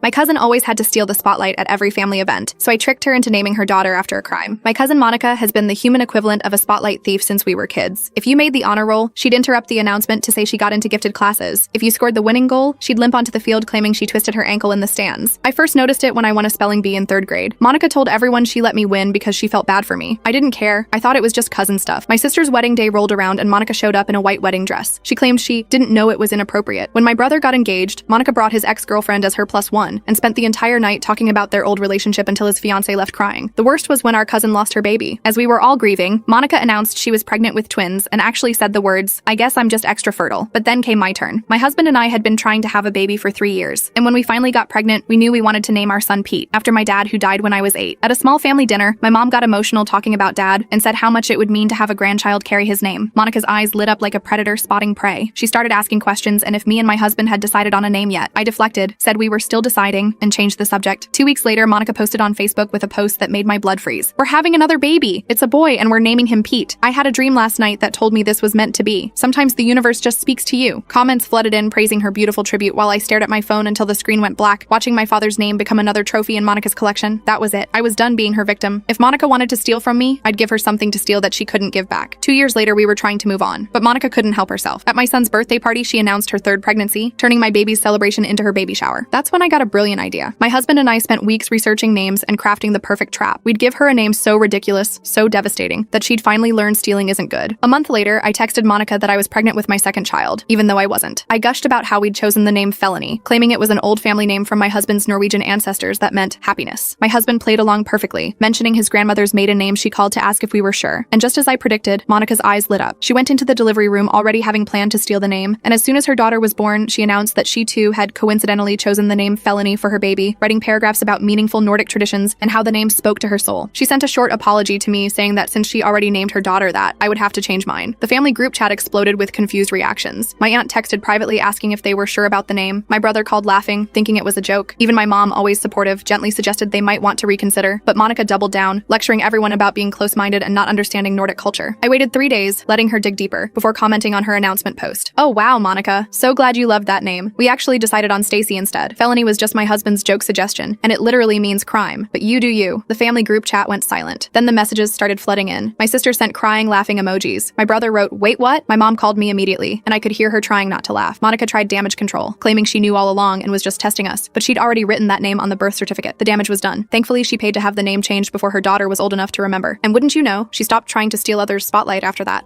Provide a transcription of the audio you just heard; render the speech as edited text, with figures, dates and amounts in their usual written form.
My cousin always had to steal the spotlight at every family event, so I tricked her into naming her daughter after a crime. My cousin Monica has been the human equivalent of a spotlight thief since we were kids. If you made the honor roll, she'd interrupt the announcement to say she got into gifted classes. If you scored the winning goal, she'd limp onto the field claiming she twisted her ankle in the stands. I first noticed it when I won a spelling bee in 3rd grade. Monica told everyone she let me win because she felt bad for me. I didn't care. I thought it was just cousin stuff. My sister's wedding day rolled around and Monica showed up in a white wedding dress. She claimed she didn't know it was inappropriate. When my brother got engaged, Monica brought his ex-girlfriend as her +1 and spent the entire night talking about their old relationship until his fiancé left crying. The worst was when our cousin lost her baby. As we were all grieving, Monica announced she was pregnant with twins and actually said the words, "I guess I'm just extra fertile." But then came my turn. My husband and I had been trying to have a baby for 3 years, and when we finally got pregnant, we knew we wanted to name our son Pete, after my dad who died when I was 8. At a small family dinner, my mom got emotional talking about dad and said how much it would mean to have a grandchild carry his name. Monica's eyes lit up like a predator spotting prey. She started asking questions and if me and my husband had decided on a name yet. I deflected, said we were still deciding, and changed the subject. 2 weeks later, Monica posted on Facebook with a post that made my blood freeze. "We're having another baby. It's a boy and we're naming him Pete. I had a dream last night that told me this was meant to be. Sometimes the universe just speaks to you." Comments flooded in praising her beautiful tribute while I stared at my phone until the screen went black, watching my father's name become another trophy in Monica's collection. That was it. I was done being her victim. If Monica wanted to steal from me, I'd give her something to steal that she couldn't give back. 2 years later, we were trying to move on, but Monica couldn't help herself. At my son's birthday party, she announced her 3rd pregnancy, turning my baby's celebration into her baby shower. That's when I got a brilliant idea. My husband and I spent weeks researching names and crafting the perfect trap. We'd give her a name so ridiculous, so devastating, that she'd finally learn stealing isn't good. A month later, I texted Monica that I was pregnant with my 2nd child, even though I wasn't. I gushed about how we'd chosen the name Felony, claiming it was an old family name from my husband's Norwegian ancestors that meant happiness. My husband played along perfectly, mentioning his grandmother's maiden name. She called to ask if we were sure. And just as I predicted, Monica's eyes lit up. She went into the delivery room already having planned to steal the name, and as soon as her daughter was born, she announced that she too had coincidentally chosen the name Felony for her baby, writing paragraphs about meaningful Nordic traditions and how the name spoke to her soul. She sent a short apology to me saying that since she already named her daughter that, I would have to change mine. The family group chat exploded with confused reactions. My aunt texted privately asking if they were sure about the name. My brother called laughing, thinking it was a joke. Even my mom, always supportive, gently suggested they might want to reconsider, but Monica doubled down, lecturing everyone about being close-minded and not understanding Nordic culture. I waited 3 days, letting her dig deeper, before commenting on her announcement post. "Oh wow, Monica. So glad you loved that name. We actually decided on Stacy instead. Felony was just my husband's joke suggestion, and it literally means crime. But you do you." The family group chat went silent. Then the messages started flooding in. My sister sent crying, laughing emojis. My brother wrote, "Wait, what?" My mom called me immediately, and I could hear her trying not to laugh. Monica tried damage control, claiming she knew all along and was just testing us, but she'd already written that name on the birth certificate. The damage was done. Thankfully, she paid to have the name changed before her daughter was old enough to remember. And wouldn't you know, she stopped trying to steal others' spotlight after that.